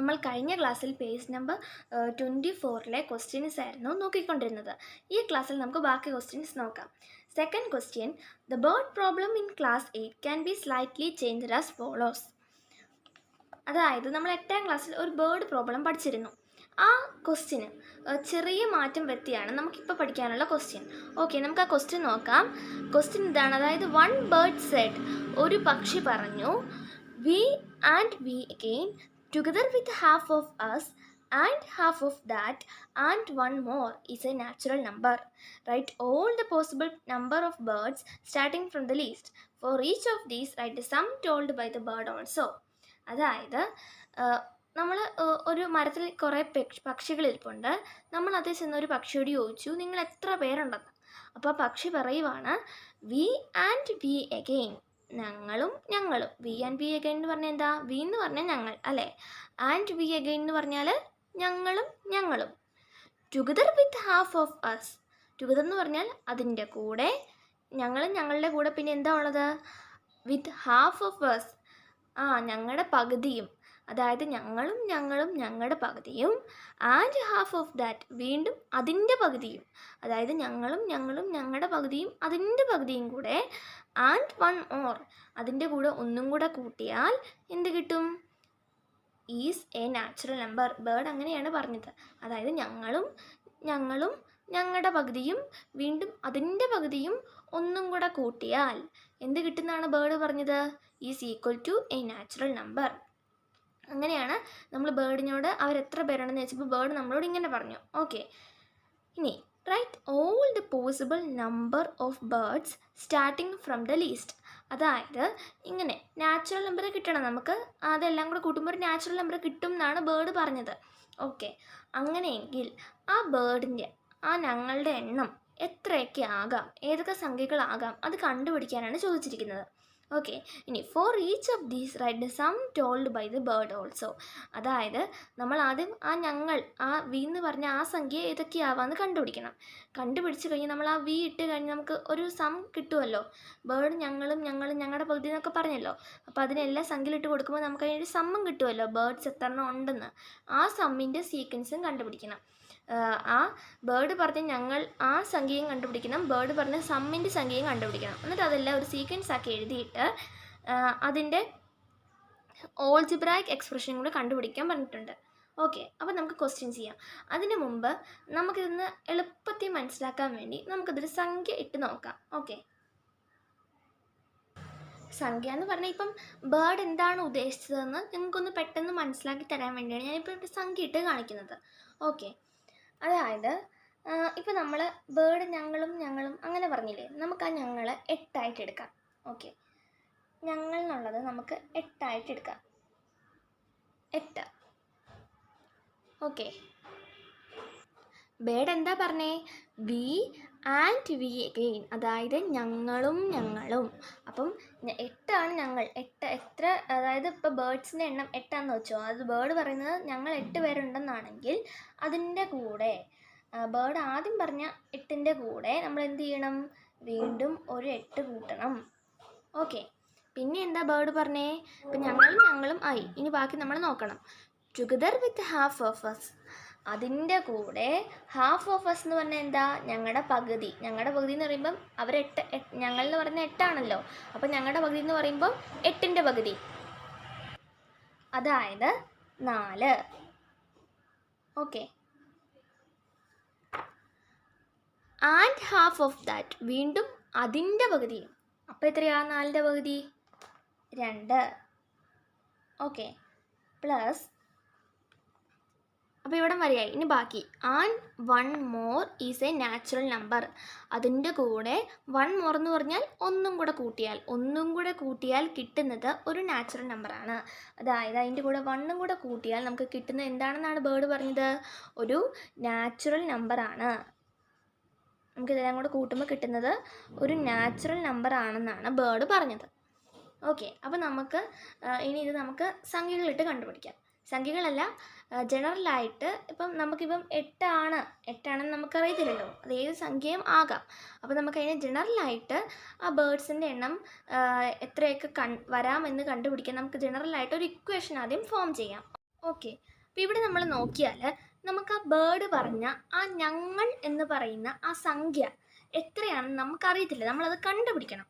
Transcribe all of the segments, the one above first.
നമ്മൾ കഴിഞ്ഞ ക്ലാസ്സിൽ പേജ് നമ്പർ 24 ക്വസ്റ്റ്യൻസ് ആയിരുന്നു നോക്കിക്കൊണ്ടിരുന്നത്. ഈ ക്ലാസ്സിൽ നമുക്ക് ബാക്കി ക്വസ്റ്റ്യൻസ് നോക്കാം. Second question, the bird problem in class 8 can be slightly changed as follows. അതായത് നമ്മൾ 8ാം ക്ലാസ്സിൽ ഒരു ബേർഡ് പ്രോബ്ലം പഠിച്ചിരുന്നു. ആ ക്വസ്റ്റ്യന് ചെറിയ മാറ്റം വരുത്തിയാണ് നമുക്കിപ്പോൾ പഠിക്കാനുള്ള ക്വസ്റ്റ്യൻ. ഓക്കെ, നമുക്ക് ആ ക്വസ്റ്റ്യൻ നോക്കാം. ക്വസ്റ്റ്യൻ ഇതാണ്, അതായത് വൺ ബേർഡ് സെഡ്, ഒരു പക്ഷി പറഞ്ഞു, we and we again together with half of us and half of that and one more is a natural number. Write all the possible number of birds starting from the least. For each of these write the sum told by the bird also. അതായത് നമ്മൾ ഒരു മരത്തിൽ കുറേ പക്ഷികളിരിപ്പുണ്ട്. നമ്മൾ അതിൽ ചെന്ന് ഒരു പക്ഷിയോട് ചോദിച്ചു, നിങ്ങൾ എത്ര പേരുണ്ടെന്ന്. അപ്പോൾ പക്ഷി പറയുവാണ്, വി ആൻഡ് വി അഗെയിൻ, ഞങ്ങളും ഞങ്ങളും. വി ആൻഡ് വി അഗെയിൻ എന്ന് പറഞ്ഞാൽ എന്താ? വി എന്ന് പറഞ്ഞാൽ ഞങ്ങൾ അല്ലേ, ആൻഡ് വി അഗെയിൻ എന്ന് പറഞ്ഞാൽ ഞങ്ങളും ഞങ്ങളും. Together with half of us, together എന്ന് പറഞ്ഞാൽ അതിൻ്റെ കൂടെ, ഞങ്ങളും ഞങ്ങളുടെ കൂടെ പിന്നെ എന്താ ഉള്ളത്? വിത്ത് ഹാഫ് ഓഫ് അസ്, ഞങ്ങളുടെ പകുതിയും, അതായത് ഞങ്ങളും ഞങ്ങളും ഞങ്ങളുടെ പകുതിയും, ആൻഡ് ഹാഫ് ഓഫ് ദാറ്റ്, വീണ്ടും അതിൻ്റെ പകുതിയും, അതായത് ഞങ്ങളും ഞങ്ങളും ഞങ്ങളുടെ പകുതിയും അതിൻ്റെ പകുതിയും കൂടെ, ആൻഡ് വൺ മോർ, അതിൻ്റെ കൂടെ ഒന്നും കൂടെ കൂട്ടിയാൽ എന്ത് കിട്ടും? Is A natural number. Bird അങ്ങനെയാണ് പറഞ്ഞത്. അതായത് ഞങ്ങളും ഞങ്ങളും ഞങ്ങളുടെ പകുതിയും വീണ്ടും അതിൻ്റെ പകുതിയും ഒന്നും കൂടെ കൂട്ടിയാൽ എന്ത് കിട്ടുന്നതാണ് ബേർഡ് പറഞ്ഞത്? Is equal to a natural number. അങ്ങനെയാണ് നമ്മൾ ബേർഡിനോട് അവരെത്ര പേരുണ്ടെന്ന് ചോദിച്ചപ്പോൾ ബേർഡ് നമ്മളോട് ഇങ്ങനെ പറഞ്ഞു. ഓക്കെ, ഇനി write all the possible number of birds starting from the least. അതായത് ഇങ്ങനെ നാച്ചുറൽ നമ്പർ കിട്ടണം നമുക്ക്, അതെല്ലാം കൂടെ കൂട്ടുമ്പോൾ ഒരു നാച്ചുറൽ നമ്പർ കിട്ടും എന്നാണ് ബേർഡ് പറഞ്ഞത്. ഓക്കെ, അങ്ങനെയെങ്കിൽ ആ ബേർഡിൻ്റെ ഞങ്ങളുടെ എണ്ണം എത്രയൊക്കെ ആകാം, ഏതൊക്കെ സംഖ്യകളാകാം, അത് കണ്ടുപിടിക്കാനാണ് ചോദിച്ചിരിക്കുന്നത്. ഓക്കെ, ഇനി for each of these write the sum told by the bird also. അതായത് നമ്മൾ ആദ്യം ഞങ്ങൾ വി എന്ന് പറഞ്ഞ സംഖ്യ ഏതൊക്കെയാവാമെന്ന് കണ്ടുപിടിക്കണം. കണ്ടുപിടിച്ച് കഴിഞ്ഞ് നമ്മൾ വി ഇട്ട് കഴിഞ്ഞ് നമുക്ക് ഒരു സം കിട്ടുമല്ലോ. ബേർഡ് ഞങ്ങളും ഞങ്ങളും ഞങ്ങളുടെ പകുതി എന്നൊക്കെ പറഞ്ഞല്ലോ. അപ്പോൾ അതിനെല്ലാം സംഖ്യയിലിട്ട് കൊടുക്കുമ്പോൾ നമുക്ക് അതിനൊരു സമ്മും കിട്ടുമല്ലോ, ബേർഡ്സ് എത്ര എണ്ണം ഉണ്ടെന്ന്. ആ സമ്മിൻ്റെ സീക്വൻസും കണ്ടുപിടിക്കണം. ബേർഡ് പറഞ്ഞ് ഞങ്ങൾ സംഖ്യയും കണ്ടുപിടിക്കണം, ബേർഡ് പറഞ്ഞ സമ്മിൻ്റെ സംഖ്യയും കണ്ടുപിടിക്കണം. എന്നിട്ട് അതെല്ലാം ഒരു സീക്വൻസ് ആക്കി എഴുതിയിട്ട് അതിൻ്റെ ഓൾജിബ്രായിക് എക്സ്പ്രഷൻ കൂടെ കണ്ടുപിടിക്കാൻ പറഞ്ഞിട്ടുണ്ട്. ഓക്കെ, അപ്പോൾ നമുക്ക് ക്വസ്റ്റ്യൻ ചെയ്യാം. അതിന് മുമ്പ് നമുക്കിതൊന്ന് എളുപ്പത്തിൽ മനസ്സിലാക്കാൻ വേണ്ടി നമുക്കിതൊരു സംഖ്യ ഇട്ട് നോക്കാം. ഓക്കെ, സംഖ്യ എന്ന് പറഞ്ഞാൽ ഇപ്പം ബേർഡ് എന്താണ് ഉദ്ദേശിച്ചതെന്ന് നിങ്ങൾക്കൊന്ന് പെട്ടെന്ന് മനസ്സിലാക്കി തരാൻ വേണ്ടിയാണ് ഞാനിപ്പോൾ ഒരു സംഖ്യ ഇട്ട് കാണിക്കുന്നത്. ഓക്കെ, അതായത് ഇപ്പം നമ്മൾ ബേർഡ് ഞങ്ങളും ഞങ്ങളും അങ്ങനെ പറഞ്ഞില്ലേ, നമുക്ക് ഞങ്ങൾ 8 എടുക്കാം. ഓക്കെ, ഞങ്ങൾ എന്നുള്ളത് നമുക്ക് 8 എടുക്കാം. 8. ഓക്കെ, ബേർഡ് എന്താ പറഞ്ഞേ? വി ആൻഡ് വി അഗെയിൻ, അതായത് ഞങ്ങളും ഞങ്ങളും. അപ്പം 8 ഞങ്ങൾ. 8 എത്ര, അതായത് ഇപ്പോൾ ബേർഡ്സിൻ്റെ എണ്ണം 8 വെച്ചോ, അത് ബേർഡ് പറയുന്നത് ഞങ്ങൾ 8 പേരുണ്ടെന്നാണെങ്കിൽ അതിൻ്റെ കൂടെ ബേർഡ് ആദ്യം പറഞ്ഞ 8ൻ്റെ കൂടെ നമ്മൾ എന്ത് ചെയ്യണം? വീണ്ടും ഒരു 8 കൂട്ടണം. ഓക്കെ, പിന്നെ എന്താ ബേർഡ് പറഞ്ഞേ? ഇപ്പം ഞങ്ങളും ഞങ്ങളും ആയി. ഇനി ബാക്കി നമ്മൾ നോക്കണം. Together with half of us, അതിൻ്റെ കൂടെ ഹാഫ് ഓഫ് അസ് എന്ന് പറഞ്ഞാൽ എന്താ? ഞങ്ങളുടെ പകുതി. ഞങ്ങളുടെ പകുതി എന്ന് പറയുമ്പം അവർ 8, ഞങ്ങൾ എന്ന് പറഞ്ഞാൽ 8 അപ്പം ഞങ്ങളുടെ പകുതി എന്ന് പറയുമ്പോൾ 8ൻ്റെ പകുതി, അതായത് 4. Okay, and half of that, വീണ്ടും അതിൻ്റെ പകുതി. അപ്പോൾ എത്രയാണ് 4ൻ്റെ പകുതി? 2. ഓക്കെ, പ്ലസ്, അപ്പോൾ ഇവിടെ വരെയായി. ഇനി ബാക്കി and one more is A natural number. അതിൻ്റെ കൂടെ വൺ മോർ എന്ന് പറഞ്ഞാൽ ഒന്നും കൂടെ കൂട്ടിയാൽ കിട്ടുന്നത് ഒരു നാച്ചുറൽ നമ്പറാണ്. അതായത് അതിൻ്റെ കൂടെ 1 കൂടെ കൂട്ടിയാൽ നമുക്ക് കിട്ടുന്നത് എന്താണെന്നാണ് ബേർഡ് പറഞ്ഞത്? ഒരു നാച്ചുറൽ നമ്പറാണ്. നമുക്കിതെല്ലാം കൂടെ കൂട്ടുമ്പോൾ കിട്ടുന്നത് ഒരു നാച്ചുറൽ നമ്പർ ആണെന്നാണ് ബേർഡ് പറഞ്ഞത്. ഓക്കെ, അപ്പോൾ നമുക്ക് ഇനി ഇത് നമുക്ക് സംഖ്യകളിട്ട് കണ്ടുപിടിക്കാം. സംഖ്യകളല്ല, ജനറലായിട്ട് ഇപ്പം നമുക്കിപ്പം 8ആണെന്ന് നമുക്കറിയത്തില്ലല്ലോ, അത് ഏത് സംഖ്യയും ആകാം. അപ്പോൾ നമുക്കതിനെ ജനറലായിട്ട് ആ ബേർഡ്സിൻ്റെ എണ്ണം എത്രയൊക്കെ വരാമെന്ന് കണ്ടുപിടിക്കാൻ നമുക്ക് ജനറലായിട്ട് ഒരു ഇക്വേഷൻ ആദ്യം ഫോം ചെയ്യാം. ഓക്കെ, അപ്പോൾ ഇവിടെ നമ്മൾ നോക്കിയാൽ നമുക്ക് ആ ബേർഡ് പറഞ്ഞ ആ ഞങ്ങൾ എന്ന് പറയുന്ന ആ സംഖ്യ എത്രയാണെന്ന് നമുക്കറിയത്തില്ല, നമ്മളത് കണ്ടുപിടിക്കണം.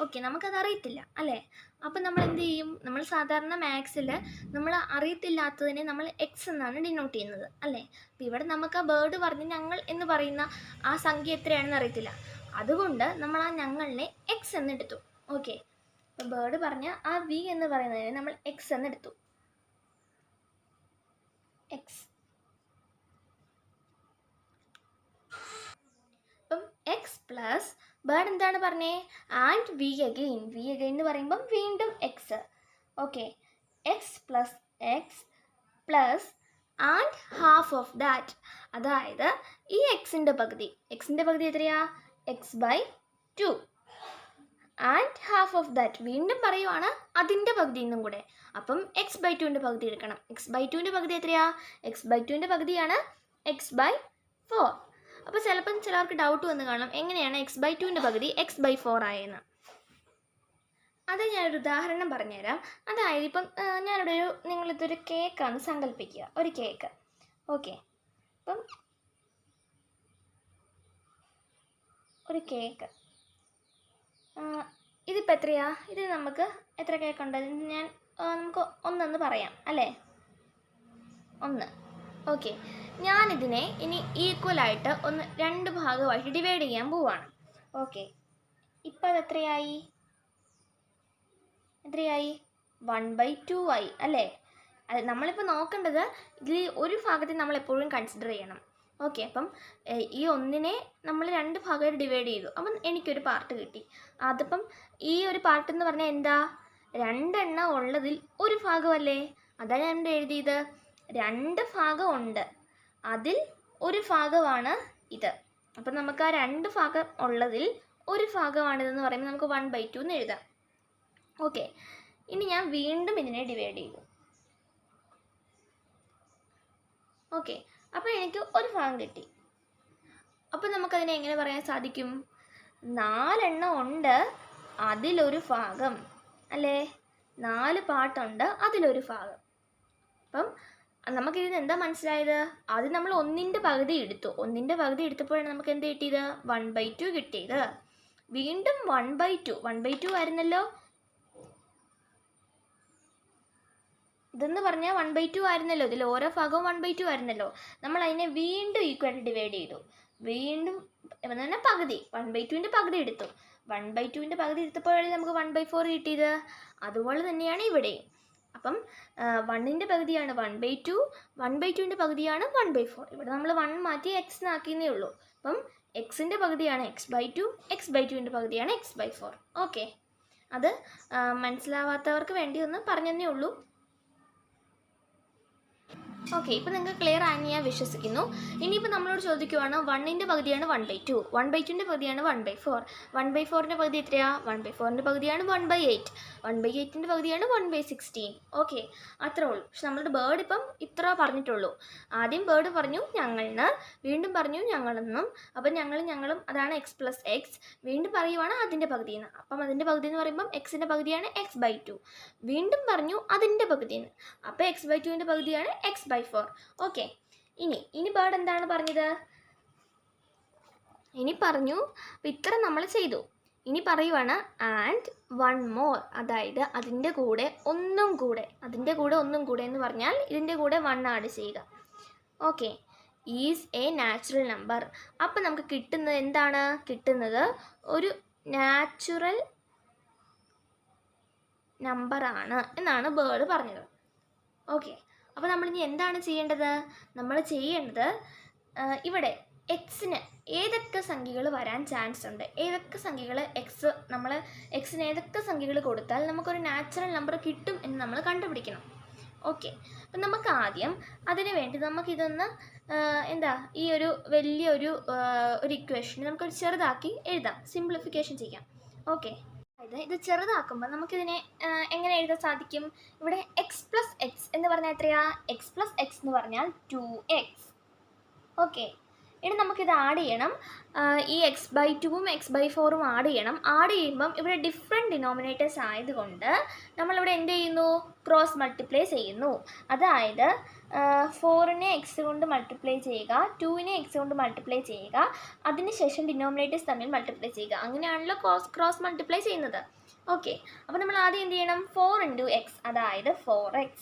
ഓക്കെ, നമുക്കത് അറിയത്തില്ല അല്ലേ? അപ്പം നമ്മൾ എന്ത് ചെയ്യും? നമ്മൾ സാധാരണ മാത്സിൽ നമ്മൾ അറിയത്തില്ലാത്തതിനെ നമ്മൾ എക്സ് എന്നാണ് ഡിനോട്ട് ചെയ്യുന്നത് അല്ലേ? അപ്പോൾ ഇവിടെ നമുക്ക് ആ ബേർഡ് പറഞ്ഞ് ഞങ്ങൾ എന്ന് പറയുന്ന ആ സംഖ്യ എത്രയാണെന്ന് അറിയത്തില്ല, അതുകൊണ്ട് നമ്മൾ ആ ഞങ്ങളിനെ എക്സ് എന്നെടുത്തു. ഓക്കെ, അപ്പോൾ ബേർഡ് പറഞ്ഞ ആ വി എന്ന് പറയുന്നതിനെ നമ്മൾ എക്സ് എന്നെടുത്തു. എക്സ്. അപ്പം എക്സ് പ്ലസ് ബേർഡ് എന്താണ് പറഞ്ഞേ? And we again. We again എന്ന് പറയുമ്പം വീണ്ടും x. Okay, x plus x plus and half of that. അതായത് ഈ എക്സിൻ്റെ പകുതി എത്രയാ? X by 2 and half of that. വീണ്ടും പറയുവാണ് അതിൻ്റെ പകുതി എന്നും കൂടെ. അപ്പം എക്സ് ബൈ 2ൻ്റെ പകുതി എടുക്കണം. എക്സ് ബൈ 2ൻ്റെ പകുതി എത്രയാ? എക്സ് ബൈ 2ൻ്റെ പകുതിയാണ് എക്സ് ബൈ 4. അപ്പോൾ ചിലപ്പം ചിലർക്ക് ഡൗട്ട് വന്ന് കാണും, എങ്ങനെയാണ് എക്സ് ബൈ 2ൻ്റെ പകുതി എക്സ് ബൈ 4 ആയെന്ന്. അത് ഞാനൊരു ഉദാഹരണം പറഞ്ഞുതരാം. അതായത് ഇപ്പം ഞാനിവിടെ നിങ്ങളിതൊരു കേക്കാണ് സങ്കല്പിക്കുക, ഒരു കേക്ക്. ഓക്കെ, അപ്പം ഒരു കേക്ക് ഇതിപ്പോൾ എത്രയാ? ഇത് നമുക്ക് എത്ര കേക്ക് ഉണ്ട്? ഞാൻ നമുക്ക് ഒന്നെന്ന് പറയാം അല്ലേ? 1. ഓക്കെ, ഞാനിതിനെ ഇനി ഈക്വലായിട്ട് ഒന്ന് 2 ഭാഗമായിട്ട് ഡിവൈഡ് ചെയ്യാൻ പോവാണ്. ഓക്കെ, ഇപ്പം അത് എത്രയായി? 1/2 ആയി അല്ലേ? അത് നമ്മളിപ്പോൾ നോക്കേണ്ടത് ഇതിൽ ഒരു ഭാഗത്തെ നമ്മൾ എപ്പോഴും കൺസിഡർ ചെയ്യണം. ഓക്കെ, അപ്പം ഈ ഒന്നിനെ നമ്മൾ 2 ഭാഗമായിട്ട് ഡിവൈഡ് ചെയ്തു. അപ്പം എനിക്കൊരു പാർട്ട് കിട്ടി. അതിപ്പം ഈ ഒരു പാർട്ട് എന്ന് പറഞ്ഞാൽ എന്താ? 2 എണ്ണം ഉള്ളതിൽ ഒരു ഭാഗമല്ലേ? അതാണ് ഞാൻ എഴുതിയത്. 2 ഭാഗം ഉണ്ട്, അതിൽ ഒരു ഭാഗമാണ് ഇത്. അപ്പം നമുക്ക് ആ 2 ഭാഗം ഉള്ളതിൽ ഒരു ഭാഗമാണിതെന്ന് പറയുമ്പോൾ നമുക്ക് 1/2 എന്ന് എഴുതാം. ഓക്കെ, ഇനി ഞാൻ വീണ്ടും ഇതിനെ ഡിവൈഡ് ചെയ്തു. ഓക്കെ, അപ്പോൾ എനിക്ക് ഒരു ഭാഗം കിട്ടി. അപ്പോൾ നമുക്കതിനെ എങ്ങനെ പറയാൻ സാധിക്കും? 4 എണ്ണം ഉണ്ട്, അതിലൊരു ഭാഗം അല്ലേ? 4 പാർട്ടുണ്ട്, അതിലൊരു ഭാഗം. അപ്പം നമുക്കിതിന് എന്താ മനസ്സിലായത്? ആദ്യം നമ്മൾ 1ൻ്റെ പകുതി എടുത്തു. 1ൻ്റെ പകുതി എടുത്തപ്പോഴാണ് നമുക്ക് എന്ത് കിട്ടിയത്? 1/2 കിട്ടിയത്. വീണ്ടും 1/2 ആയിരുന്നല്ലോ. ഇതെന്ന് പറഞ്ഞാൽ 1/2 ആയിരുന്നല്ലോ. ഇതിൽ ഓരോ ഭാഗവും 1/2 ആയിരുന്നല്ലോ. നമ്മൾ അതിനെ വീണ്ടും ഈക്വലായിട്ട് ഡിവൈഡ് ചെയ്തു. വീണ്ടും പറഞ്ഞാൽ പകുതി, 1/2ൻ്റെ പകുതി എടുത്തു. 1/2ൻ്റെ പകുതി എടുത്തപ്പോഴാണ് നമുക്ക് 1/4 കിട്ടിയത്. അതുപോലെ തന്നെയാണ് ഇവിടെയും. അപ്പം 1ൻ്റെ പകുതിയാണ് 1/2, 1/2ൻ്റെ പകുതിയാണ് 1/4. ഇവിടെ നമ്മൾ 1 മാറ്റി എക്സ് ആക്കിയെന്നേ ഉള്ളൂ. അപ്പം എക്സിൻ്റെ പകുതിയാണ് x/2, x/2ൻ്റെ പകുതിയാണ് x/4. ഓക്കെ, അത് മനസ്സിലാവാത്തവർക്ക് വേണ്ടി ഒന്ന് പറഞ്ഞതേ ഉള്ളൂ. ഓക്കെ, ഇപ്പോൾ നിങ്ങൾക്ക് ക്ലിയർ ആണെന്ന് ഞാൻ വിശ്വസിക്കുന്നു. ഇനിയിപ്പോൾ നമ്മളോട് ചോദിക്കുവാണ് 1ൻ്റെ പകുതിയാണ് 1/2, 1/2ൻ്റെ പകുതിയാണ് 1/4, 1/4ൻ്റെ പകുതി എത്രയാ? 1/4ൻ്റെ പകുതിയാണ് 1/8, 1/8ൻ്റെ പകുതിയാണ് 1/16. ഓക്കെ, അത്രേ ഉള്ളൂ. പക്ഷെ നമ്മളുടെ ബേർഡ് ഇപ്പം ഇത്ര പറഞ്ഞിട്ടുള്ളൂ. ആദ്യം ബേർഡ് പറഞ്ഞു ഞങ്ങളെന്ന്, വീണ്ടും പറഞ്ഞു ഞങ്ങളെന്നും. അപ്പം ഞങ്ങളും അതാണ് എക്സ് പ്ലസ് എക്സ്. വീണ്ടും പറയുവാണ് അതിൻ്റെ പകുതിയെന്ന്. അപ്പം അതിൻ്റെ പകുതി എന്ന് പറയുമ്പം എക്സിൻ്റെ പകുതിയാണ് x/2. വീണ്ടും പറഞ്ഞു അതിൻ്റെ പകുതിയെന്ന്. അപ്പോൾ x/2ൻ്റെ പകുതിയാണ് x/4. ഓക്കെ, ഇനി ബേർഡ് എന്താണ് പറഞ്ഞത്? ഇനി പറഞ്ഞു ഇത്ര നമ്മൾ ചെയ്തു. ഇനി പറയുവാണ് ആൻഡ് 1 more, അതായത് അതിൻ്റെ കൂടെ ഒന്നും കൂടെ എന്ന് പറഞ്ഞാൽ ഇതിൻ്റെ കൂടെ 1 ആഡ് ചെയ്യുക. Okay, is A natural number. അപ്പം നമുക്ക് കിട്ടുന്നത് എന്താണ്? കിട്ടുന്നത് ഒരു നാച്ചുറൽ നമ്പറാണ് എന്നാണ് ബേർഡ് പറഞ്ഞത്. ഓക്കെ, അപ്പോൾ നമ്മളിനി എന്താണ് ചെയ്യേണ്ടത്? നമ്മൾ ചെയ്യേണ്ടത് ഇവിടെ എക്സിന് ഏതൊക്കെ സംഖ്യകൾ വരാൻ ചാൻസ് ഉണ്ട്, ഏതൊക്കെ സംഖ്യകൾ നമ്മൾ എക്സിന് ഏതൊക്കെ സംഖ്യകൾ കൊടുത്താൽ നമുക്കൊരു നാച്ചുറൽ നമ്പർ കിട്ടും എന്ന് നമ്മൾ കണ്ടുപിടിക്കണം. ഓക്കെ, അപ്പം നമുക്ക് ആദ്യം അതിന് വേണ്ടി നമുക്കിതൊന്ന് ഈ ഒരു വലിയൊരു ഇക്വേഷൻ നമുക്കൊരു ചെറുതാക്കി എഴുതാം, സിംപ്ലിഫിക്കേഷൻ ചെയ്യാം. ഓക്കെ, ഇത് ചെറുതാക്കുമ്പോൾ നമുക്കിതിനെ എങ്ങനെ എഴുതാൻ സാധിക്കും? ഇവിടെ എക്സ് പ്ലസ് എക്സ് എന്ന് പറഞ്ഞാൽ എത്രയാ? എക്സ് പ്ലസ് എക്സ് എന്ന് പറഞ്ഞാൽ 2x. ഓക്കെ, ഇനി നമുക്കിത് ആഡ് ചെയ്യണം. ഈ x/2ഉം x/4ഉം ആഡ് ചെയ്യണം. ആഡ് ചെയ്യുമ്പം ഇവിടെ ഡിനോമിനേറ്റേഴ്സ് ആയതുകൊണ്ട് നമ്മളിവിടെ എന്ത് ചെയ്യുന്നു? ക്രോസ് മൾട്ടിപ്ലൈ ചെയ്യുന്നു. അതായത് 4നെ എക്സ് കൊണ്ട് മൾട്ടിപ്ലൈ ചെയ്യുക, 2നെ എക്സ് കൊണ്ട് മൾട്ടിപ്ലൈ ചെയ്യുക, അതിനുശേഷം ഡിനോമിനേറ്റേഴ്സ് തമ്മിൽ മൾട്ടിപ്ലൈ ചെയ്യുക. അങ്ങനെയാണല്ലോ ക്രോസ് മൾട്ടിപ്ലൈ ചെയ്യുന്നത്. ഓക്കെ, അപ്പോൾ നമ്മൾ ആദ്യം എന്ത് ചെയ്യണം? 4 ഇൻറ്റു എക്സ്, അതായത് 4x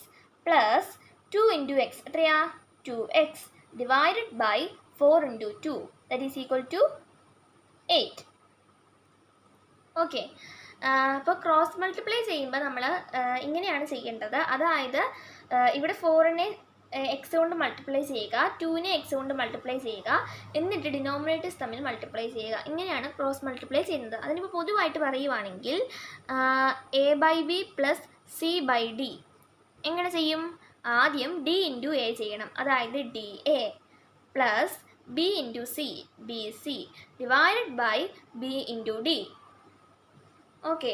പ്ലസ് 2 ഇൻറ്റു എക്സ്, എത്രയാ? 2x divided by 4 into 2, that is equal to 8. Okay, അപ്പോൾ ക്രോസ് മൾട്ടിപ്ലൈ ചെയ്യുമ്പോൾ നമ്മൾ ഇങ്ങനെയാണ് ചെയ്യേണ്ടത്. അതായത് ഇവിടെ 4നെ എക്സ് കൊണ്ട് മൾട്ടിപ്ലൈ ചെയ്യുക, 2നെ എക്സ് കൊണ്ട് മൾട്ടിപ്ലൈ ചെയ്യുക, എന്നിട്ട് ഡിനോമിനേറ്റേഴ്സ് തമ്മിൽ മൾട്ടിപ്ലൈ ചെയ്യുക. ഇങ്ങനെയാണ് ക്രോസ് മൾട്ടിപ്ലൈ ചെയ്യുന്നത്. അതിനിപ്പോൾ പൊതുവായിട്ട് പറയുവാണെങ്കിൽ a by b plus c by d എങ്ങനെ ചെയ്യും? ആദ്യം ഡി ഇൻറ്റു എ ചെയ്യണം, അതായത് d a plus b into c, b c divided by b into d. Okay,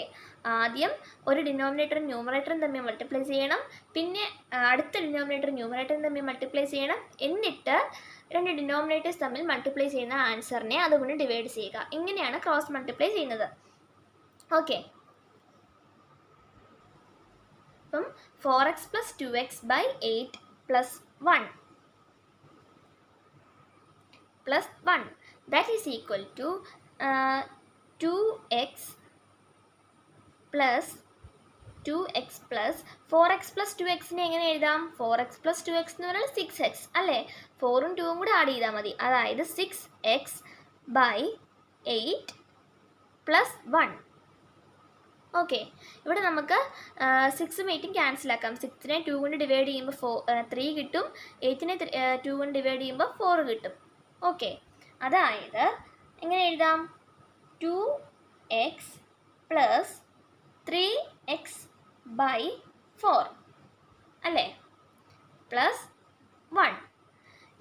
ആദ്യം ഒരു ഡിനോമിനേറ്ററും ന്യൂമറേറ്ററും തമ്മിൽ മൾട്ടിപ്ലൈ ചെയ്യണം, പിന്നെ അടുത്ത ഡിനോമിനേറ്ററും ന്യൂമറേറ്ററും തമ്മിൽ മൾട്ടിപ്ലൈ ചെയ്യണം, എന്നിട്ട് രണ്ട് ഡിനോമിനേറ്റേഴ്സ് തമ്മിൽ മൾട്ടിപ്ലൈ ചെയ്യുന്ന ആൻസറിനെ അതുകൊണ്ട് ഡിവൈഡ് ചെയ്യുക. ഇങ്ങനെയാണ് ക്രോസ് മൾട്ടിപ്ലൈ ചെയ്യുന്നത്. ഓക്കെ, അപ്പം 4x plus 2x by 8 plus 1 plus 1 that is equal to 2x plus 2x plus 4x plus 2xനെ എങ്ങനെ എഴുതാം? 4x പ്ലസ് 2x എന്ന് പറഞ്ഞാൽ 6x അല്ലേ? 4ഉം 2ഉം കൂടെ ആഡ് ചെയ്താൽ മതി, അതായത് 6x ബൈ 8 പ്ലസ് 1. ഓക്കെ, ഇവിടെ നമുക്ക് 6ഉം 8ഉം ക്യാൻസൽ ആക്കാം. 6നെ 2 കൊണ്ട് ഡിവൈഡ് ചെയ്യുമ്പോൾ 3 കിട്ടും, 8നെ 2 കൊണ്ട് ഡിവൈഡ് ചെയ്യുമ്പോൾ 4 കിട്ടും. ഓക്കെ, അതായത് എങ്ങനെ എഴുതാം? 2x പ്ലസ് 3x ബൈ 4 അല്ലേ? പ്ലസ് 1.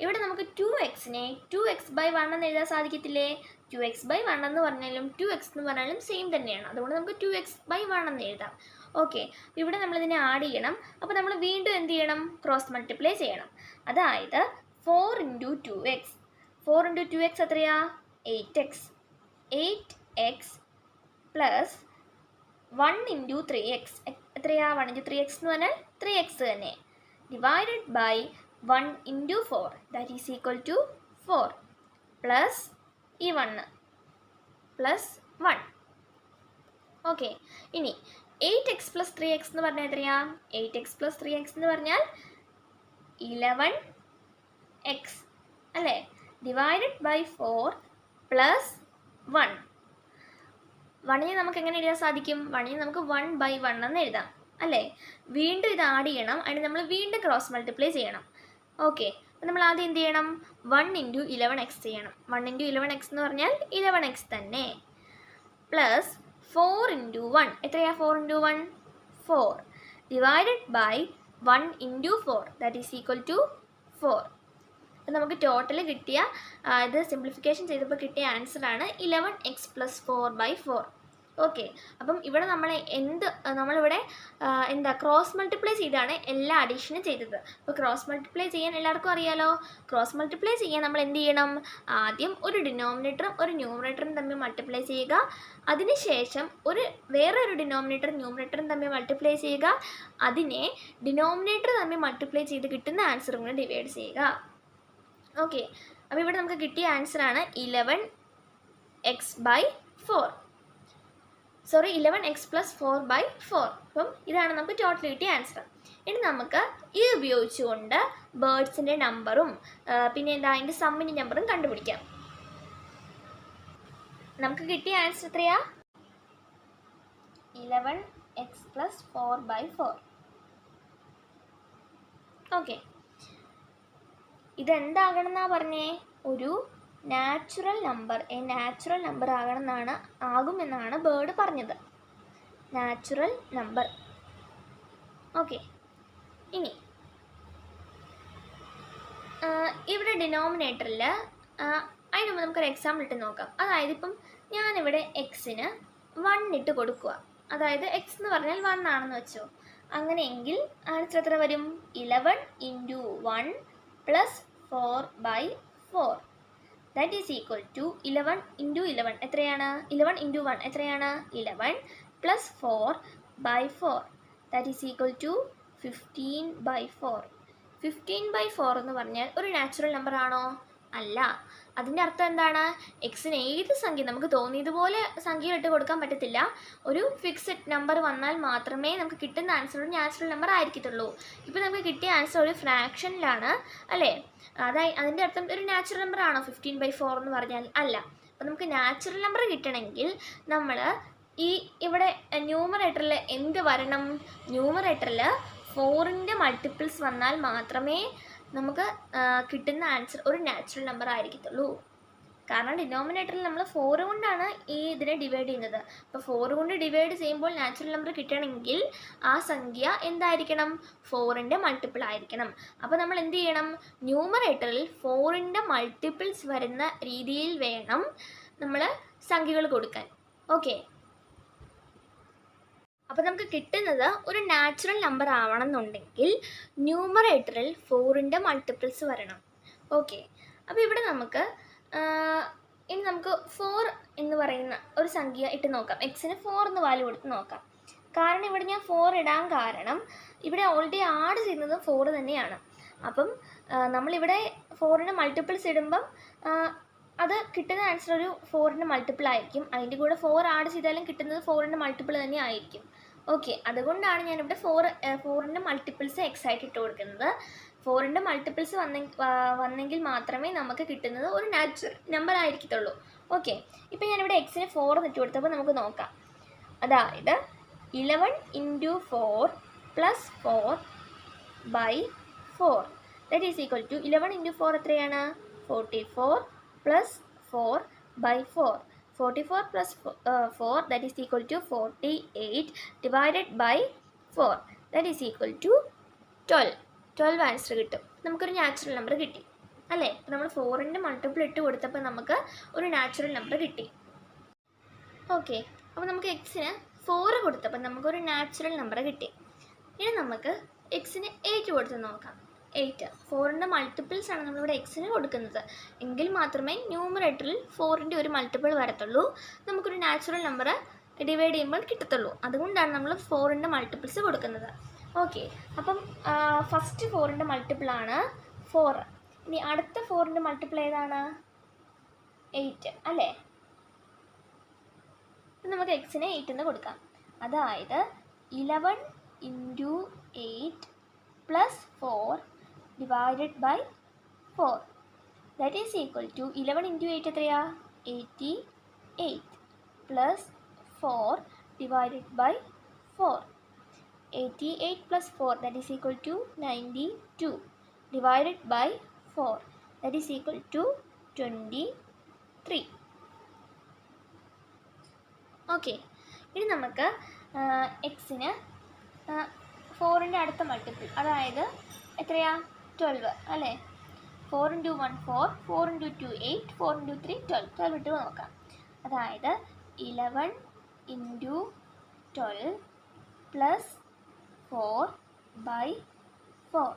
ഇവിടെ നമുക്ക് 2xനെ 2x ബൈ 1 എന്ന് എഴുതാൻ സാധിക്കത്തില്ലേ? 2x ബൈ 1 എന്ന് പറഞ്ഞാലും 2x എന്ന് പറഞ്ഞാലും സെയിം തന്നെയാണ്. അതുകൊണ്ട് നമുക്ക് 2x ബൈ 1 എന്ന് എഴുതാം. ഓക്കെ, ഇവിടെ നമ്മളിതിനെ ആഡ് ചെയ്യണം. അപ്പോൾ നമ്മൾ വീണ്ടും എന്ത് ചെയ്യണം? ക്രോസ് മൾട്ടിപ്ലൈ ചെയ്യണം. അതായത് 4 ഇൻറ്റു 2x, 4 ഇൻറ്റു 2x എത്രയാ? 8x, 8x plus 1 into 3x, എത്രയാ? 1 ഇൻറ്റു 3x എന്ന് പറഞ്ഞാൽ 3x തന്നെ, divided by 1 into 4 that is equal to 4 plus ഈ 1 പ്ലസ് 1. ഓക്കെ, ഇനി 8x പ്ലസ് 3x എന്ന് പറഞ്ഞാൽ എത്രയാ? 8x പ്ലസ് 3x എന്ന് പറഞ്ഞാൽ 11x അല്ലേ? Divided by 4 plus 1. 1നെ നമുക്ക് എങ്ങനെ എഴുതാൻ സാധിക്കും? 1നെ നമുക്ക് 1 ബൈ 1 എന്ന് എഴുതാം അല്ലേ? വീണ്ടും ഇത് ആഡ് ചെയ്യണം, അതിന് നമ്മൾ വീണ്ടും ക്രോസ് മൾട്ടിപ്ലൈ ചെയ്യണം. ഓക്കെ, അപ്പോൾ നമ്മൾ ആദ്യം എന്ത് ചെയ്യണം? 1 ഇൻറ്റു 11x ചെയ്യണം. 1 ഇൻറ്റു 11x എന്ന് പറഞ്ഞാൽ 11x തന്നെ, പ്ലസ് 4 ഇൻറ്റു 1, എത്രയാ? 4 into 1 4 divided by 1 into 4 that is equal to 4. അപ്പോൾ നമുക്ക് ടോട്ടൽ കിട്ടിയ ഇത് സിംപ്ലിഫിക്കേഷൻ ചെയ്തപ്പോൾ കിട്ടിയ ആൻസറാണ് 11x പ്ലസ് 4 ബൈ 4. ഓക്കെ, അപ്പം ഇവിടെ നമ്മളിവിടെ ക്രോസ് മൾട്ടിപ്ലൈ ചെയ്താണ് എല്ലാ അഡീഷനും ചെയ്തത്. അപ്പോൾ ക്രോസ് മൾട്ടിപ്ലൈ ചെയ്യാൻ എല്ലാവർക്കും അറിയാലോ. ക്രോസ് മൾട്ടിപ്ലൈ ചെയ്യാൻ നമ്മൾ എന്ത് ചെയ്യണം? ആദ്യം ഒരു ഡിനോമിനേറ്ററും ഒരു ന്യൂമറേറ്ററും തമ്മിൽ മൾട്ടിപ്ലൈ ചെയ്യുക, അതിനുശേഷം വേറൊരു ന്യൂമറേറ്ററും തമ്മിൽ മൾട്ടിപ്ലൈ ചെയ്യുക, അതിനെ ഡിനോമിനേറ്റർ തമ്മിൽ മൾട്ടിപ്ലൈ ചെയ്ത് കിട്ടുന്ന ആൻസറും കൂടെ ഡിവൈഡ് ചെയ്യുക. ഓക്കെ, അപ്പോൾ ഇവിടെ നമുക്ക് കിട്ടിയ ആൻസറാണ് 11x by 4, 11x plus 4 by 4. അപ്പം ഇതാണ് നമുക്ക് ടോട്ടൽ കിട്ടിയ ആൻസർ. ഇനി നമുക്ക് ഇത് ഉപയോഗിച്ചുകൊണ്ട് ബേർഡ്സിൻ്റെ നമ്പറും പിന്നെ അതിൻ്റെ സമ്മിൻ്റെ നമ്പറും കണ്ടുപിടിക്കാം. നമുക്ക് കിട്ടിയ ആൻസർ എത്രയാ? 11x plus 4 by 4. ഓക്കെ, ഇതെന്താകണം എന്നാ പറഞ്ഞേ? ഒരു നാച്ചുറൽ നമ്പർ ആകുമെന്നാണ് ബേർഡ് പറഞ്ഞത്. Natural number. ഓക്കെ, ഇനി ഇവിടെ ഡിനോമിനേറ്ററിൽ അതിന് മുമ്പ് നമുക്കൊരു എക്സാമ്പിൾ ഇട്ട് നോക്കാം. അതായത് ഇപ്പം ഞാനിവിടെ എക്സിന് 1 ഇട്ട് കൊടുക്കുക, അതായത് എക്സ് എന്ന് പറഞ്ഞാൽ 1 ആണെന്ന് വെച്ചോ. അങ്ങനെയെങ്കിൽ ആൻസർ എത്ര വരും? 11 into 1 plus 4 by 4 that is equal to 11 into 11 എത്രയാണ്? 11 ഇൻറ്റു 1 എത്രയാണ്? 11 plus 4 by 4. That is equal to 15 by 4. 15 by 4 എന്ന് പറഞ്ഞാൽ ഒരു നാച്ചുറൽ നമ്പർ ആണോ? അല്ല. അതിൻ്റെ അർത്ഥം എന്താണ്? എക്സിന് ഏത് സംഖ്യ നമുക്ക് തോന്നിയതുപോലെ സംഖ്യ ഇട്ട് കൊടുക്കാൻ പറ്റത്തില്ല. ഒരു ഫിക്സഡ് നമ്പർ വന്നാൽ മാത്രമേ നമുക്ക് കിട്ടുന്ന ആൻസർ ഒരു നാച്ചുറൽ നമ്പർ ആയിരിക്കത്തുള്ളൂ. ഇപ്പോൾ നമുക്ക് കിട്ടിയ ആൻസർ ഒരു ഫ്രാക്ഷനിലാണ് അല്ലേ? അതിൻ്റെ അർത്ഥം ഒരു നാച്ചുറൽ നമ്പർ ആണോ 15 by 4 എന്ന് പറഞ്ഞാൽ? അല്ല. അപ്പോൾ നമുക്ക് നാച്ചുറൽ നമ്പർ കിട്ടണമെങ്കിൽ നമ്മൾ ഇവിടെ ന്യൂമറേറ്ററിൽ എന്ത് വരണം? ന്യൂമറേറ്ററിൽ 4ൻ്റെ മൾട്ടിപ്പിൾസ് വന്നാൽ മാത്രമേ നമുക്ക് കിട്ടുന്ന ആൻസർ ഒരു നാച്ചുറൽ നമ്പർ ആയിരിക്കത്തുള്ളൂ. കാരണം ഡിനോമിനേറ്ററിൽ നമ്മൾ 4 കൊണ്ടാണ് ഇതിനെ ഡിവൈഡ് ചെയ്യുന്നത്. അപ്പോൾ 4 കൊണ്ട് ഡിവൈഡ് ചെയ്യുമ്പോൾ നാച്ചുറൽ നമ്പർ കിട്ടണമെങ്കിൽ ആ സംഖ്യ എന്തായിരിക്കണം? 4ൻ്റെ മൾട്ടിപ്പിൾ ആയിരിക്കണം. അപ്പോൾ നമ്മൾ എന്ത് ചെയ്യണം? ന്യൂമറേറ്ററിൽ 4ൻ്റെ മൾട്ടിപ്പിൾസ് വരുന്ന രീതിയിൽ വേണം നമ്മൾ സംഖ്യകൾ കൊടുക്കാൻ. ഓക്കെ. അപ്പോൾ നമുക്ക് കിട്ടുന്നത് ഒരു നാച്ചുറൽ നമ്പർ ആവണമെന്നുണ്ടെങ്കിൽ ന്യൂമറേറ്ററിൽ 4ൻ്റെ മൾട്ടിപ്പിൾസ് വരണം. ഓക്കെ. അപ്പോൾ ഇവിടെ നമുക്ക് ഇനി നമുക്ക് 4 എന്ന് പറയുന്ന ഒരു സംഖ്യ ഇട്ട് നോക്കാം. എക്സിന് 4 എന്ന് വാല്യൂ കൊടുത്ത് നോക്കാം. കാരണം ഇവിടെ ഞാൻ 4 ഇടാൻ കാരണം ഇവിടെ ഓൾറെഡി ആഡ് ചെയ്യുന്നത് 4 തന്നെയാണ്. അപ്പം നമ്മളിവിടെ 4ൻ്റെ മൾട്ടിപ്പിൾസ് ഇടുമ്പം അത് കിട്ടുന്ന ആൻസർ ഒരു 4ൻ്റെ മൾട്ടിപ്പിൾ ആയിരിക്കും. അതിൻ്റെ കൂടെ 4 ആഡ് ചെയ്താലും കിട്ടുന്നത് 4ൻ്റെ മൾട്ടിപ്പിൾ തന്നെ ആയിരിക്കും. ഓക്കെ. അതുകൊണ്ടാണ് ഞാനിവിടെ 4ൻ്റെ മൾട്ടിപ്പിൾസ് എക്സ് ആയിട്ട് ഇട്ട് കൊടുക്കുന്നത്. 4ൻ്റെ മൾട്ടിപ്പിൾസ് വന്നെങ്കിൽ മാത്രമേ നമുക്ക് കിട്ടുന്നത് ഒരു നാച്ചുറൽ നമ്പർ ആയിരിക്കത്തുള്ളൂ. ഓക്കെ. ഇപ്പം ഞാനിവിടെ എക്സിന് 4 ഇട്ട് കൊടുത്തപ്പോൾ നമുക്ക് നോക്കാം. അതായത് 11 × 4 + 4 / 4. ദാറ്റ് ഈസ് ഈക്വൽ ടു 11 × 4 എത്രയാണ്? 44 + 4 / 4. 44 + 4 that is equal to 48 divided by 4 that is equal to 12. 12 answer കിട്ടും. നമുക്കൊരു നാച്ചുറൽ നമ്പർ കിട്ടി അല്ലേ? അപ്പോൾ നമ്മൾ 4ൻ്റെ മൾട്ടിപ്പിൾ ഇട്ട് കൊടുത്തപ്പോൾ നമുക്ക് ഒരു നാച്ചുറൽ നമ്പർ കിട്ടി. ഓക്കെ. അപ്പോൾ നമുക്ക് എക്സിന് 4 കൊടുത്തപ്പോൾ നമുക്കൊരു നാച്ചുറൽ നമ്പർ കിട്ടി. ഇനി നമുക്ക് എക്സിന് 8 കൊടുത്ത് നോക്കാം. 8 4ൻ്റെ മൾട്ടിപ്പിൾസ് ആണ് നമ്മളിവിടെ എക്സിന് കൊടുക്കുന്നത്. എങ്കിൽ മാത്രമേ ന്യൂമറേറ്ററിൽ 4ൻ്റെ ഒരു മൾട്ടിപ്പിൾ വരത്തുള്ളൂ, നമുക്കൊരു നാച്ചുറൽ നമ്പർ ഡിവൈഡ് ചെയ്യുമ്പോൾ കിട്ടത്തുള്ളൂ. അതുകൊണ്ടാണ് നമ്മൾ 4ൻ്റെ മൾട്ടിപ്പിൾസ് കൊടുക്കുന്നത്. ഓക്കെ. അപ്പം ഫസ്റ്റ് 4ൻ്റെ മൾട്ടിപ്പിളാണ് 4. ഇനി അടുത്ത 4ൻ്റെ മൾട്ടിപ്പിൾ ഏതാണ്? 8 അല്ലേ? നമുക്ക് എക്സിന് 8 എന്ന് കൊടുക്കാം. അതായത് 11 × 8 + 4 divided by 4 that is equal to 11 × 8 എത്രയാ? 88 + 4 divided by 4. 88 + 4 that is equal to 92 divided by 4 that is equal to 23. Okay. ഇനി നമുക്ക് എക്സിന് 4ൻ്റെ അടുത്ത മൾട്ടിപ്പിൾ അതായത് എത്രയാ? 12 അല്ലേ? 4 × 1 4, 4 × 2 8, 4 × 3 12. 12 ഇട്ട് നോക്കാം. അതായത് 11 × 12 + 4 / 4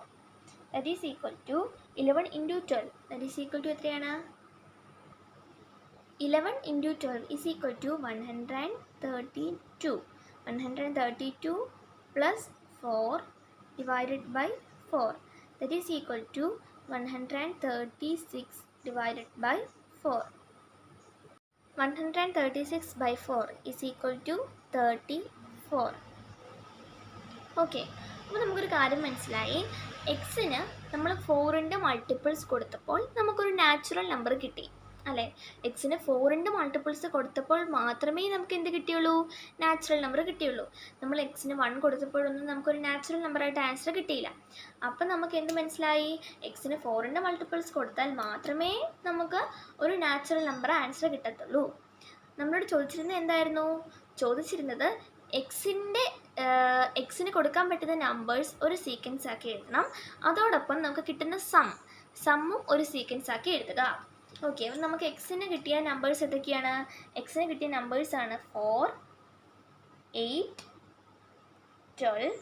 that is equal to 11 × 12 that is equal to എത്രയാണ്? 11 × 12 is equal to 132. 132 + 4 divided by 4 that is equal to 136 divided by 4. 136 by 4 is equal to 34. Okay. അപ്പോൾ നമുക്കൊരു കാര്യം മനസ്സിലായി. എക്സിന് നമ്മൾ 4ൻ്റെ മൾട്ടിപ്പിൾസ് കൊടുത്തപ്പോൾ നമുക്കൊരു നാച്ചുറൽ നമ്പർ കിട്ടി അല്ലേ? എക്സിന് 4ൻ്റെ മൾട്ടിപ്പിൾസ് കൊടുത്തപ്പോൾ മാത്രമേ നമുക്ക് എന്ത് കിട്ടിയുള്ളൂ? നാച്ചുറൽ നമ്പർ കിട്ടിയുള്ളൂ. നമ്മൾ എക്സിന് 1 കൊടുത്തപ്പോഴൊന്നും നമുക്കൊരു നാച്ചുറൽ നമ്പറായിട്ട് ആൻസർ കിട്ടിയില്ല. അപ്പം നമുക്ക് എന്ത് മനസ്സിലായി? എക്സിന് 4ൻ്റെ മൾട്ടിപ്പിൾസ് കൊടുത്താൽ മാത്രമേ നമുക്ക് ഒരു നാച്ചുറൽ നമ്പർ ആൻസർ കിട്ടത്തുള്ളൂ. നമ്മളോട് ചോദിച്ചിരുന്നത് എന്തായിരുന്നു? ചോദിച്ചിരുന്നത് എക്സിന് കൊടുക്കാൻ പറ്റുന്ന നമ്പേഴ്സ് ഒരു സീക്വൻസ് ആക്കി എഴുതണം, അതോടൊപ്പം നമുക്ക് കിട്ടുന്ന സമ്മും ഒരു സീക്വൻസ് ആക്കി എഴുതുക. ഓക്കെ. അപ്പം നമുക്ക് എക്സിന് കിട്ടിയ നമ്പേഴ്സ് എന്തൊക്കെയാണ്? എക്സിന് കിട്ടിയ നമ്പേഴ്സാണ് 4, 8, 12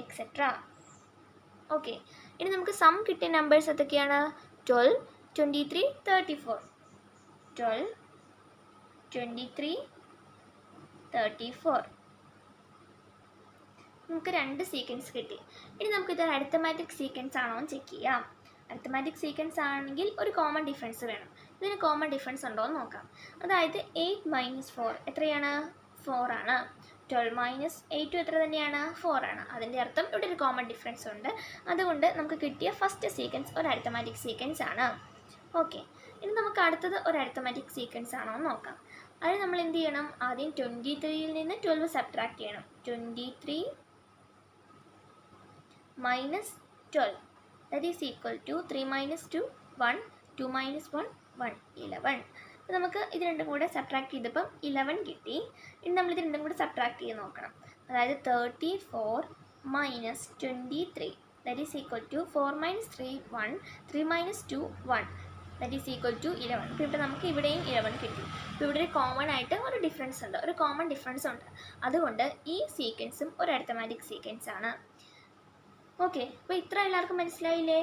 എക്സെട്ര. ഓക്കെ. ഇനി നമുക്ക് സം കിട്ടിയ നമ്പേഴ്സ് എന്തൊക്കെയാണ്? 12, 23, 34. 12, 23, 34. നമുക്ക് രണ്ട് സീക്വൻസ് കിട്ടി. ഇനി നമുക്കിത് അരിത്തമാറ്റിക് സീക്വൻസ് ആണോ എന്ന് ചെക്ക് ചെയ്യാം. അരിത്തമാറ്റിക് സീക്വൻസ് ആണെങ്കിൽ ഒരു കോമൺ ഡിഫറൻസ് വേണം. ഇതിന് കോമൺ ഡിഫറൻസ് ഉണ്ടോ എന്ന് നോക്കാം. അതായത് 8 - 4 എത്രയാണ്? 4 ആണ്. 12 - 8 എത്ര തന്നെയാണ്? 4 ആണ്. അതിൻ്റെ അർത്ഥം ഇവിടെ ഒരു കോമൺ ഡിഫറൻസ് ഉണ്ട്. അതുകൊണ്ട് നമുക്ക് കിട്ടിയ ഫസ്റ്റ് സീക്വൻസ് ഒരു അരിത്തമാറ്റിക് സീക്വൻസ് ആണ്. ഓക്കെ, ഇനി നമുക്ക് അടുത്തത് ഒരു അരിത്തമാറ്റിക് സീക്വൻസ് ആണോ എന്ന് നോക്കാം. അതിന് നമ്മൾ എന്ത് ചെയ്യണം? ആദ്യം 23ൽ നിന്ന് 12 സബ്ട്രാക്ട് ചെയ്യണം. 23 - 12, that is equal to 3 - 2 1, 2 - 1 1, 11. അപ്പോൾ നമുക്ക് ഇത് രണ്ടും കൂടെ സബ്ട്രാക്ട് ചെയ്തപ്പം 11 കിട്ടി. ഇനി നമ്മൾ ഇത് രണ്ടും കൂടെ സബ്ട്രാക്ട് ചെയ്ത് നോക്കണം. അതായത് 34 - 23, that is equal to 4 - 3 1, 3 - 2 1, that is equal to 11. അപ്പോൾ ഇവിടെ നമുക്ക് ഇവിടെയും 11 കിട്ടി. അപ്പോൾ ഇവിടെ ഒരു കോമൺ ആയിട്ട് ഒരു ഡിഫറൻസ് ഉണ്ട്, ഒരു കോമൺ ഡിഫറൻസ് ഉണ്ട്. അതുകൊണ്ട് ഈ സീക്വൻസും ഒരു അരിത്തമാറ്റിക് സീക്വൻസ് ആണ്. ഓക്കെ, അപ്പോൾ ഇത്ര എല്ലാവർക്കും മനസ്സിലായില്ലേ?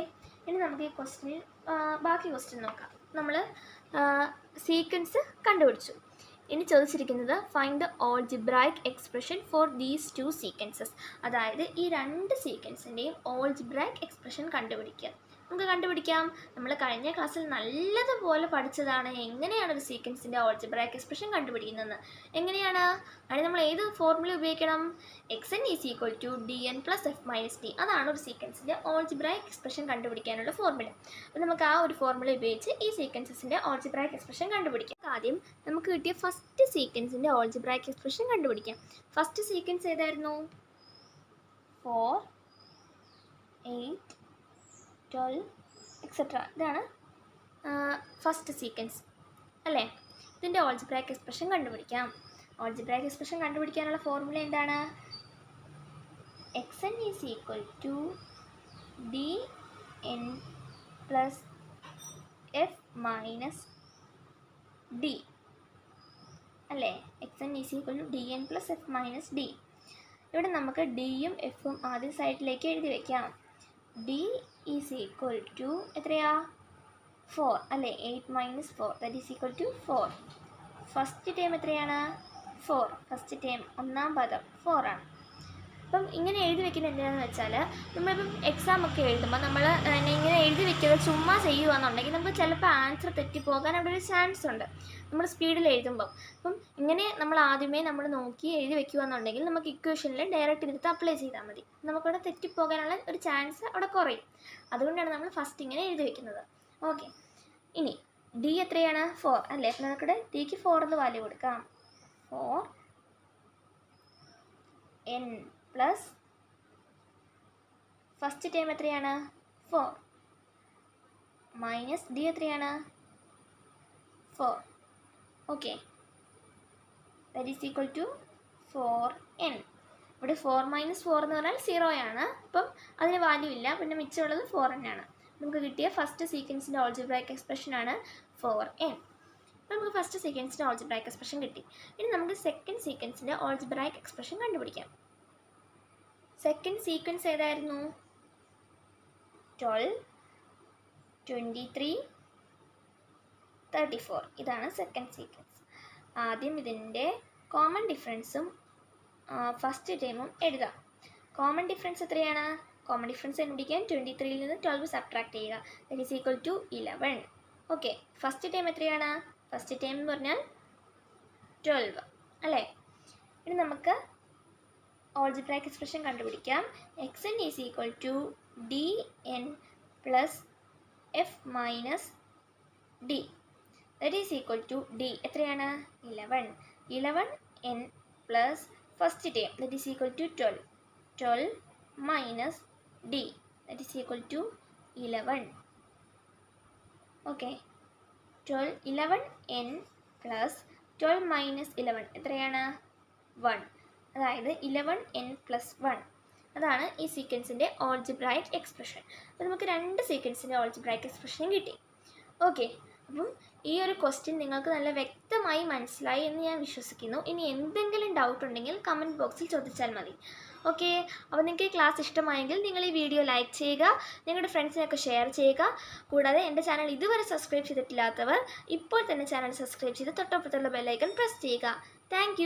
ഇനി നമുക്ക് ഈ ക്വസ്റ്റ്യൻ ബാക്കി ക്വസ്റ്റ്യൻ നോക്കാം. നമ്മൾ സീക്വൻസ് കണ്ടുപിടിച്ചു. ഇനി ചോദിച്ചിരിക്കുന്നത് find the algebraic expression for these 2 sequences. അതായത് ഈ രണ്ട് സീക്വൻസിൻ്റെയും ഓൾജിബ്രായിക് എക്സ്പ്രഷൻ കണ്ടുപിടിക്കുക. നമുക്ക് കണ്ടുപിടിക്കാം. നമ്മൾ കഴിഞ്ഞ ക്ലാസ്സിൽ നല്ലതുപോലെ പഠിച്ചതാണ് എങ്ങനെയാണ് ഒരു സീക്വൻസിൻ്റെ ഓൾജിബ്രായിക് എക്സ്പ്രഷൻ കണ്ടുപിടിക്കുന്നതെന്ന്. എങ്ങനെയാണ്? അതിന് നമ്മൾ ഏത് ഫോർമുല ഉപയോഗിക്കണം? xn = dn + f - d. അതാണ് ഒരു സീക്വൻസിൻ്റെ ഓൾജിബ്രായിക് എക്സ്പ്രഷൻ കണ്ടുപിടിക്കാനുള്ള ഫോർമുല. അപ്പോൾ നമുക്ക് ആ ഒരു ഫോർമുല ഉപയോഗിച്ച് ഈ സീക്വൻസസിൻ്റെ ഓൾജിബ്രായിക് എക്സ്പ്രഷൻ കണ്ടുപിടിക്കാം. ആദ്യം നമുക്ക് കിട്ടിയ ഫസ്റ്റ് സീക്വൻസിൻ്റെ ഓൾജിബ്രായിക് എക്സ്പ്രഷൻ കണ്ടുപിടിക്കാം. ഫസ്റ്റ് സീക്വൻസ് ഏതായിരുന്നു? 4 8 12 എക്സെട്ര. ഇതാണ് ഫസ്റ്റ് സീക്വൻസ് അല്ലേ? ഇതിൻ്റെ ഓൾജിബ്രായിക് എക്സ്പ്രഷൻ കണ്ടുപിടിക്കാം. ഓൾജിബ്രായിക് എക്സ്പ്രഷൻ കണ്ടുപിടിക്കാനുള്ള ഫോർമുല എന്താണ്? xn = dn + f - d അല്ലേ? xn = dn + f - d. ഇവിടെ നമുക്ക് ഡിയും എഫും ആദ്യ സൈഡിലേക്ക് എഴുതി വയ്ക്കാം. d = എത്രയാ? 4 അല്ലേ? 8 - 4, that is equal to 4. First term എത്രയാണ്? 4. ഫസ്റ്റ് ടേം ഒന്നാം പദം 4 ആണ്. അപ്പം ഇങ്ങനെ എഴുതി വെക്കുന്നത് എന്താണെന്ന് വെച്ചാൽ, നമ്മളിപ്പം എക്സാം ഒക്കെ എഴുതുമ്പോൾ നമ്മൾ ഇങ്ങനെ എഴുതി വെക്കുന്നത് ചുമ്മാ ചെയ്യുകയെന്നുണ്ടെങ്കിൽ നമുക്ക് ചിലപ്പോൾ ആൻസർ തെറ്റിപ്പോകാൻ അവിടെ ഒരു ചാൻസ് ഉണ്ട് നമ്മൾ സ്പീഡിൽ എഴുതുമ്പം. അപ്പം ഇങ്ങനെ നമ്മൾ ആദ്യമേ നമ്മൾ നോക്കി എഴുതി വെക്കുകയെന്നുണ്ടെങ്കിൽ നമുക്ക് ഇക്വേഷനിൽ ഡയറക്റ്റ് എടുത്ത് അപ്ലൈ ചെയ്താൽ മതി. നമുക്കവിടെ തെറ്റിപ്പോകാനുള്ള ഒരു ചാൻസ് അവിടെ കുറയും. അതുകൊണ്ടാണ് നമ്മൾ ഫസ്റ്റ് ഇങ്ങനെ എഴുതി വെക്കുന്നത്. ഓക്കെ, ഇനി ഡി എത്രയാണ്? 4 അല്ലേ? നമുക്കിവിടെ ഡിക്ക് 4 എന്ന് വാല്യൂ കൊടുക്കാം. 4 n പ്ലസ് ഫസ്റ്റ് ടൈം എത്രയാണ്? 4 മൈനസ് ഡി എത്രയാണ്? 4. Okay, that is equal to 4n. ഇവിടെ 4 - 4 എന്ന് പറഞ്ഞാൽ 0 ആണ്. അപ്പം അതിന് വാല്യൂ ഇല്ല. പിന്നെ മിച്ചമുള്ളത് 4n ആണ്. നമുക്ക് കിട്ടിയ ഫസ്റ്റ് സീക്വൻസിൻ്റെ ഓൾജിബ്രായിക് എക്സ്പ്രഷനാണ് 4n. അപ്പോൾ നമുക്ക് ഫസ്റ്റ് സീക്വൻസിൻ്റെ ഓൾജിബ്രായിക് എക്സ്പ്രഷൻ കിട്ടി. ഇനി നമുക്ക് സെക്കൻഡ് സീക്വൻസിൻ്റെ ഓൾജിബ്രായിക് എക്സ്പ്രഷൻ കണ്ടുപിടിക്കാം. സെക്കൻഡ് സീക്വൻസ് ഏതായിരുന്നു? 12 23 34. ഇതാണ് സെക്കൻഡ് സീക്വൻസ്. ആദ്യം ഇതിൻ്റെ കോമൺ ഡിഫറൻസും ഫസ്റ്റ് ടൈമും എഴുതാം. കോമൺ ഡിഫറൻസ് എത്രയാണ്? കോമൺ ഡിഫറൻസ് കണ്ടുപിടിക്കാൻ 23ൽ നിന്ന് 12 സബ്ട്രാക്ട് ചെയ്യുക. That is equal to 11. Okay, first time എത്രയാണ്? ഫസ്റ്റ് ടൈം എന്ന് പറഞ്ഞാൽ 12 അല്ലേ? ഇനി നമുക്ക് ഓൾജിബ്രായിക് എക്സ്പ്രഷൻ കണ്ടുപിടിക്കാം. xn = dn + f - d, that is equal to d എത്രയാണ്? 11. 11n plus first time that is equal to 12. 12 minus d that is equal to 11. Okay, 11n plus 12 minus 11 എത്രയാണ്? 1. അതായത് 11n + 1. അതാണ് ഈ സീക്വൻസിൻ്റെ ഓൾജിബ്രായിക് എക്സ്പ്രഷൻ. അപ്പോൾ നമുക്ക് രണ്ട് സീക്വൻസിൻ്റെ algebraic എക്സ്പ്രഷനും കിട്ടി. Okay, അപ്പം ഈ ഒരു ക്വസ്റ്റ്യൻ നിങ്ങൾക്ക് നല്ല വ്യക്തമായി മനസ്സിലായി എന്ന് ഞാൻ വിശ്വസിക്കുന്നു. ഇനി എന്തെങ്കിലും ഡൗട്ട് ഉണ്ടെങ്കിൽ കമൻറ്റ് ബോക്സിൽ ചോദിച്ചാൽ മതി. ഓക്കെ, അപ്പോൾ നിങ്ങൾക്ക് ഈ ക്ലാസ് ഇഷ്ടമായെങ്കിൽ നിങ്ങൾ ഈ വീഡിയോ ലൈക്ക് ചെയ്യുക, നിങ്ങളുടെ ഫ്രണ്ട്സിനൊക്കെ ഷെയർ ചെയ്യുക. കൂടാതെ എൻ്റെ ചാനൽ ഇതുവരെ സബ്സ്ക്രൈബ് ചെയ്തിട്ടില്ലാത്തവർ ഇപ്പോൾ തന്നെ ചാനൽ സബ്സ്ക്രൈബ് ചെയ്ത് തൊട്ടപ്പുറത്തുള്ള ബെല്ലൈക്കൺ പ്രസ് ചെയ്യുക. താങ്ക്